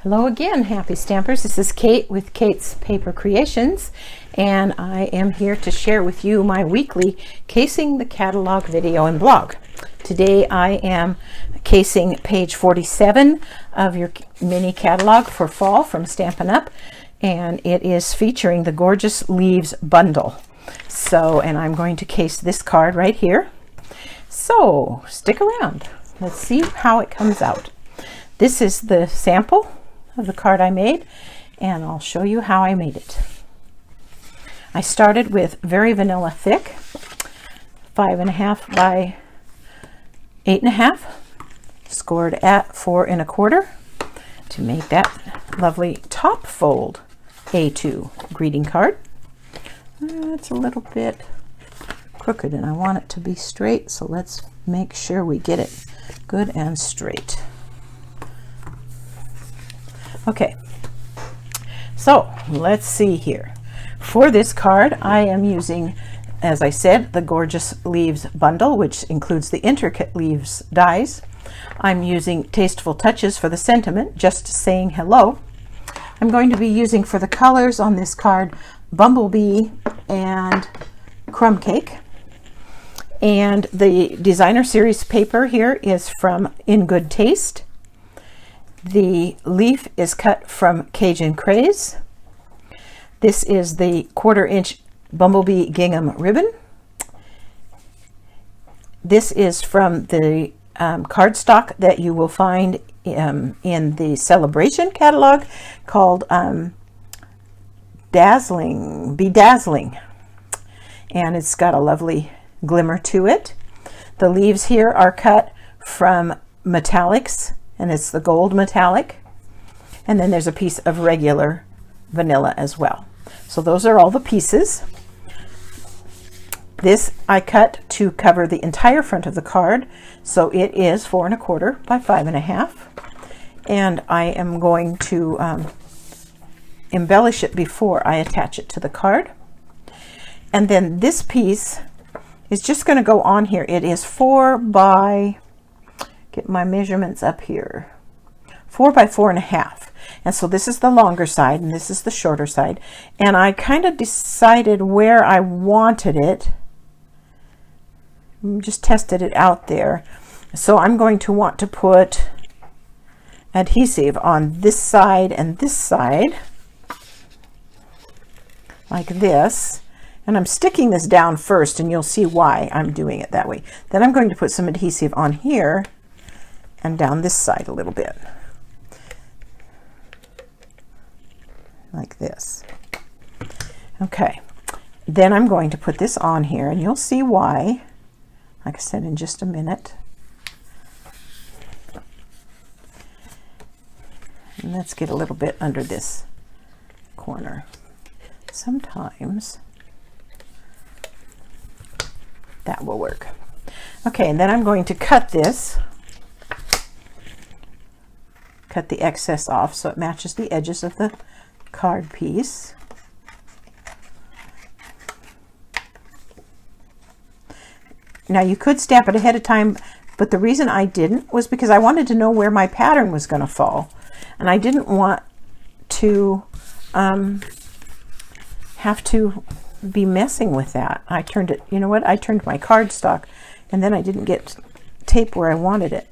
Hello again, happy stampers. This is Kate with Kate's Paper Creations, and I am here to share with you my weekly Casing the Catalog video and blog. Today I am casing page 47 of your mini catalog for fall from Stampin' Up, and it is featuring the Gorgeous Leaves bundle. And I'm going to case this card right here. So stick around. Let's see how it comes out. This is the sample of the card I made, and I'll show you how I made it. I started with very vanilla thick 5.5 by 8.5, scored at 4 1/4 to make that lovely top fold A2 greeting card. It's a little bit crooked and I want it to be straight, so let's make sure we get it good and straight. Okay, so let's see here. For this card, I am using, as I said, the Gorgeous Leaves bundle, which includes the intricate leaves dies. I'm using Tasteful Touches for the sentiment, just saying hello. I'm going to be using for the colors on this card Bumblebee and Crumb Cake. And the designer series paper here is from In Good Taste. The leaf is cut from Cajun Craze. This is the 1/4 inch Bumblebee gingham ribbon. This is from the cardstock that you will find in the Celebration catalog called Bedazzling. And it's got a lovely glimmer to it. The leaves here are cut from metallics, and it's the gold metallic, and then there's a piece of regular vanilla as well. So those are all the pieces. This I cut to cover the entire front of the card, so it is 4 1/4 by 5.5, and I am going to embellish it before I attach it to the card. And then this piece is just going to go on here. It is 4 by, get my measurements up here, 4 by 4.5, and so this is the longer side and this is the shorter side, and I kind of decided where I wanted it, just tested it out there. So I'm going to want to put adhesive on this side and this side like this, and I'm sticking this down first, and you'll see why I'm doing it that way. Then I'm going to put some adhesive on here and down this side a little bit, like this. Okay, then I'm going to put this on here, and you'll see why, like I said, in just a minute. And let's get a little bit under this corner. Sometimes that will work. Okay, and then I'm going to cut this, cut the excess off so it matches the edges of the card piece. Now you could stamp it ahead of time, but the reason I didn't was because I wanted to know where my pattern was going to fall, and I didn't want to have to be messing with that. I turned it, you know what, I turned my cardstock and then I didn't get tape where I wanted it.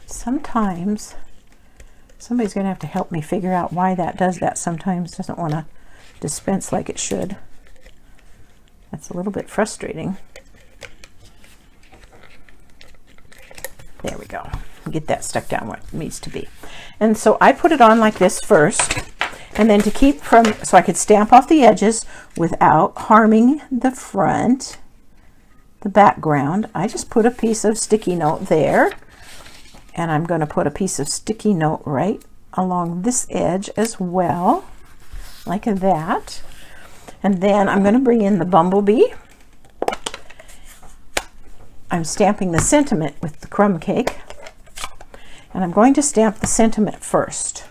Sometimes somebody's going to have to help me figure out why that does that. Sometimes doesn't want to dispense like it should. That's a little bit frustrating. There we go. Get that stuck down where it needs to be. And so I put it on like this first, and then to keep from, so I could stamp off the edges without harming the front, the background, I just put a piece of sticky note there, and I'm going to put a piece of sticky note right along this edge as well, like that. And then I'm going to bring in the Bumblebee. I'm stamping the sentiment with the Crumb Cake, and I'm going to stamp the sentiment first.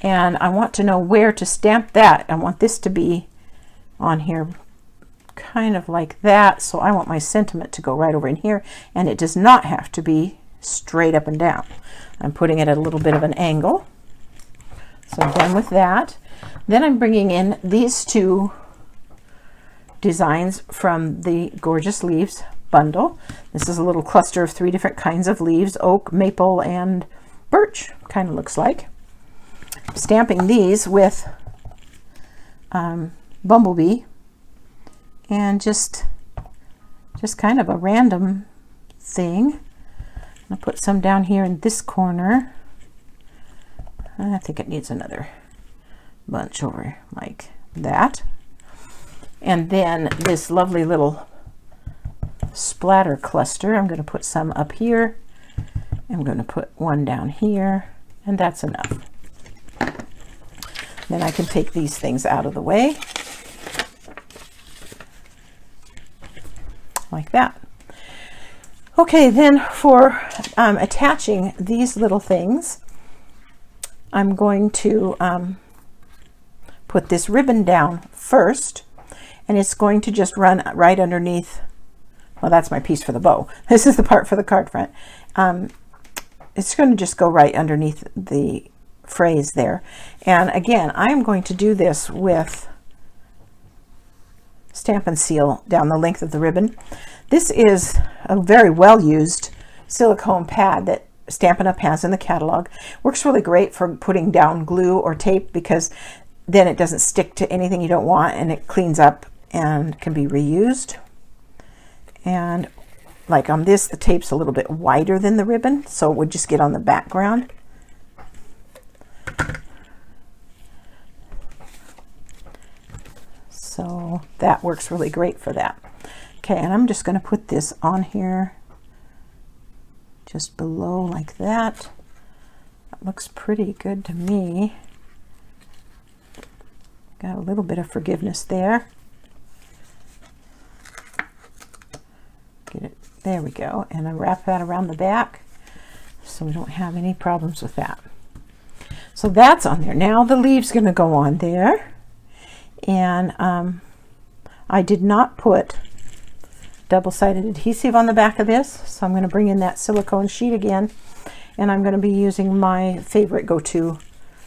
And I want to know where to stamp that. I want this to be on here kind of like that, so I want my sentiment to go right over in here, and it does not have to be straight up and down. I'm putting it at a little bit of an angle. So I'm done with that. Then I'm bringing in these two designs from the Gorgeous Leaves bundle. This is a little cluster of 3 different kinds of leaves: oak, maple, and birch, kind of looks like. I'm stamping these with Bumblebee, and just kind of a random thing. I'm gonna put some down here in this corner. I think it needs another bunch over like that. And then this lovely little splatter cluster, I'm going to put some up here. I'm going to put one down here, and that's enough. Then I can take these things out of the way like that. Okay, then for attaching these little things, I'm going to put this ribbon down first, and it's going to just run right underneath. Well, that's my piece for the bow. This is the part for the card front. It's going to just go right underneath the phrase there. And again, I'm going to do this with Stampin' Seal down the length of the ribbon. This is a very well used silicone pad that Stampin' Up! Has in the catalog. Works really great for putting down glue or tape, because then it doesn't stick to anything you don't want, and it cleans up and can be reused. And like on this, the tape's a little bit wider than the ribbon, so it would just get on the background. So that works really great for that. Okay, and I'm just going to put this on here just below like that. That looks pretty good to me. Got a little bit of forgiveness there. Get it, there we go. And I wrap that around the back so we don't have any problems with that. So that's on there. Now the leaves going to go on there. And I did not put double-sided adhesive on the back of this, so I'm going to bring in that silicone sheet again, and I'm going to be using my favorite go-to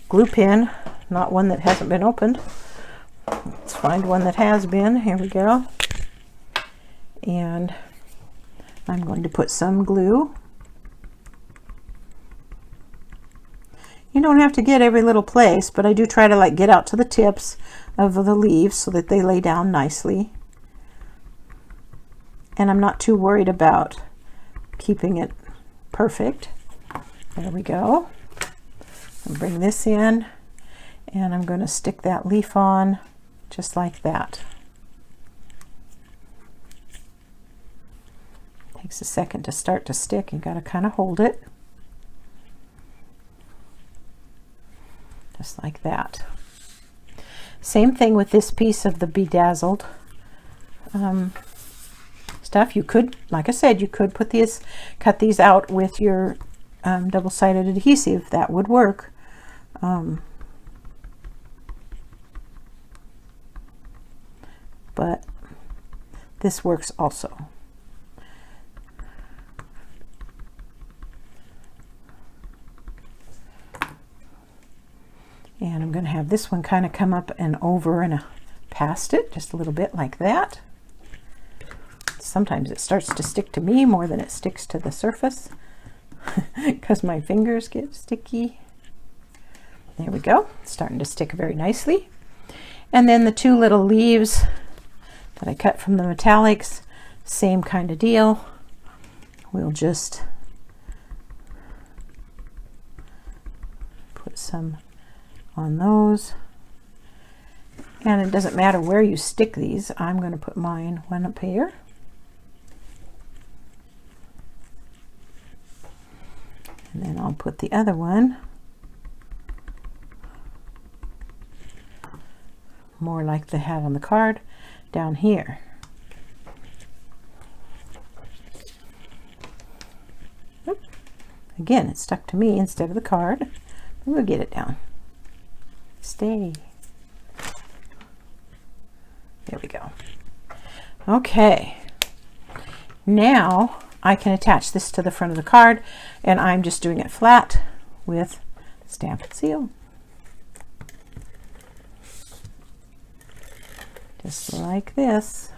glue pin, not one that hasn't been opened. Let's find one that has been. Here we go. And I'm going to put some glue. You don't have to get every little place, but I do try to like get out to the tips of the leaves so that they lay down nicely. And I'm not too worried about keeping it perfect. There we go. I'll bring this in, and I'm going to stick that leaf on just like that. Takes a second to start to stick. You got to kind of hold it. Just like that. Same thing with this piece of the bedazzled stuff. You could, like I said, you could put these, cut these out with your double-sided adhesive. That would work. But this works also. And I'm going to have this one kind of come up and over and past it, just a little bit like that. Sometimes it starts to stick to me more than it sticks to the surface because my fingers get sticky. There we go. It's starting to stick very nicely. And then the two little leaves that I cut from the metallics, same kind of deal. We'll just put some on those. And it doesn't matter where you stick these. I'm going to put mine one up here. And then I'll put the other one more like they have on the card down here. Oop. Again, it stuck to me instead of the card. We'll get it down. Stay. There we go. Okay. Now I can attach this to the front of the card, and I'm just doing it flat with Stamp and Seal. Just like this.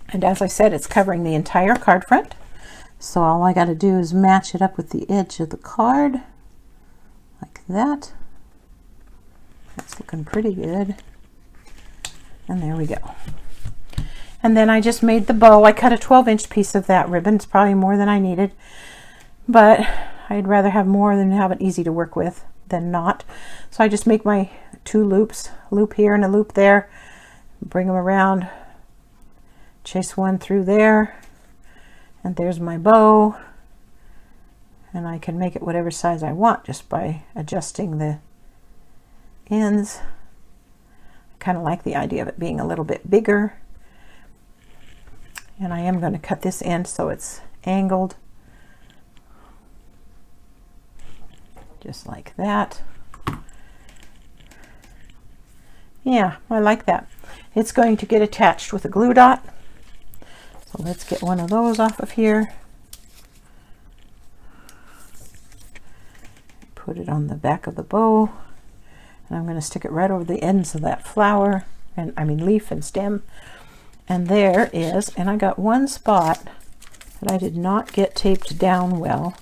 And as I said, it's covering the entire card front. So all I got to do is match it up with the edge of the card, like that. That's looking pretty good. And there we go. And then I just made the bow. I cut a 12-inch piece of that ribbon. It's probably more than I needed, but I'd rather have more than have it easy to work with than not. So I just make my 2 loops, a loop here and a loop there, bring them around, chase one through there, and there's my bow. And I can make it whatever size I want just by adjusting the ends. I kind of like the idea of it being a little bit bigger. And I am going to cut this end so it's angled, just like that. Yeah, I like that. It's going to get attached with a glue dot. So let's get one of those off of here. Put it on the back of the bow. And I'm going to stick it right over the ends of that flower, and I mean leaf and stem. And there is, and I got one spot that I did not get taped down well.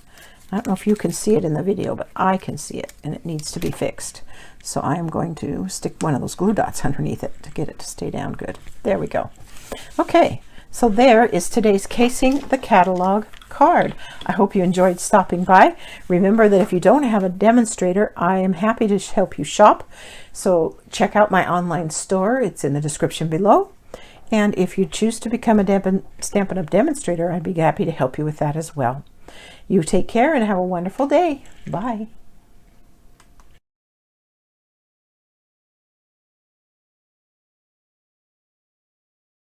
I don't know if you can see it in the video, but I can see it, and it needs to be fixed. So I am going to stick one of those glue dots underneath it to get it to stay down good. There we go. Okay, so there is today's Casing the Catalog card. I hope you enjoyed stopping by. Remember that if you don't have a demonstrator, I am happy to help you shop. So check out my online store. It's in the description below. And if you choose to become a Stampin' Up! Demonstrator, I'd be happy to help you with that as well. You take care and have a wonderful day. Bye.